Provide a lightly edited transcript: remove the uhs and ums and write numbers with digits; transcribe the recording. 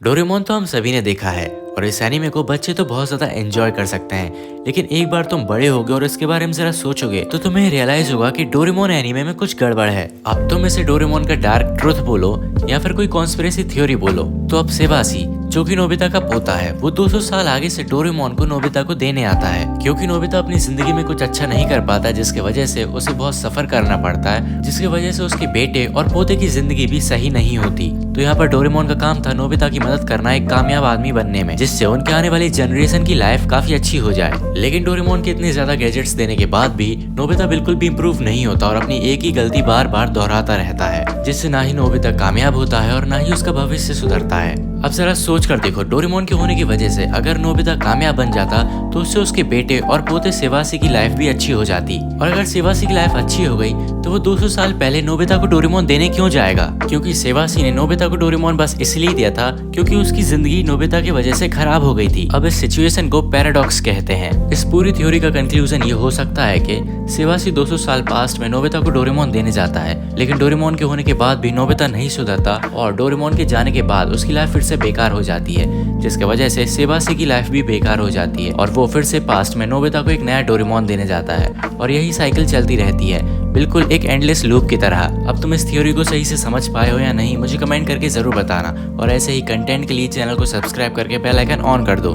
Doraemon तो हम सभी ने देखा है और इस एनीमे को बच्चे तो बहुत ज्यादा एंजॉय कर सकते हैं, लेकिन एक बार तुम बड़े होगे और इसके बारे में जरा सोचोगे तो तुम्हें रियलाइज होगा कि डोरेमोन एनीमे में कुछ गड़बड़ है। अब तुम इसे डोरेमोन का डार्क ट्रुथ बोलो या फिर कोई कॉन्स्पिरेसी थ्योरी बोलो, तो अब सेवासी जो कि नोबिता का पोता है वो 200 साल आगे से डोरेमोन को नोबिता को देने आता है, क्योंकि नोबिता अपनी जिंदगी में कुछ अच्छा नहीं कर पाता, जिसके वजह से उसे बहुत सफर करना पड़ता है, जिसकी वजह से उसके बेटे और पोते की जिंदगी भी सही नहीं होती। तो यहाँ पर डोरेमोन का काम था नोबिता की मदद करना एक कामयाब आदमी बनने में, जिससे उनके आने वाली जनरेशन की लाइफ काफी अच्छी हो जाए। लेकिन डोरेमोन के इतने ज्यादा गैजेट्स देने के बाद भी नोबिता बिल्कुल भी इम्प्रूव नहीं होता और अपनी एक ही गलती बार बार दोहराता रहता है, जिससे ना ही नोबिता कामयाब होता है और ना ही उसका भविष्य सुधरता है। अब जरा सोच कर देखो, डोरेमोन के होने की वजह से अगर नोबिता कामयाब बन जाता तो उससे उसके बेटे और पोते सेवासी की लाइफ भी अच्छी हो जाती, और अगर सेवासी की लाइफ अच्छी हो गई तो वो 200 साल पहले नोबिता को डोरेमोन देने क्यों जाएगा? क्योंकि सेवासी ने नोबिता को डोरेमोन बस इसलिए दिया था क्योंकि उसकी जिंदगी नोबिता की वजह से खराब हो गई थी। अब इस सिचुएशन को पैराडॉक्स कहते हैं। इस पूरी थ्योरी का कंक्लूजन ये हो सकता है कि सेवासी 200 साल पास्ट में नोबिता को डोरेमोन देने जाता है, लेकिन डोरेमोन के होने के बाद भी नोबिता नहीं सुधरता और डोरेमोन के जाने के बाद उसकी लाइफ फिर से बेकार हो जाती है, जिसकी वजह से सेवासी की लाइफ भी बेकार हो जाती है और वो फिर से पास्ट में नोबिता को एक नया डोरेमोन देने जाता है और यही साइकिल चलती रहती है, बिल्कुल एक एंडलेस लूप की तरह। अब तुम इस थ्योरी को सही से समझ पाए हो या नहीं मुझे कमेंट करके जरूर बताना, और ऐसे ही कंटेंट के लिए चैनल को सब्सक्राइब करके बेल आइकन ऑन कर दो।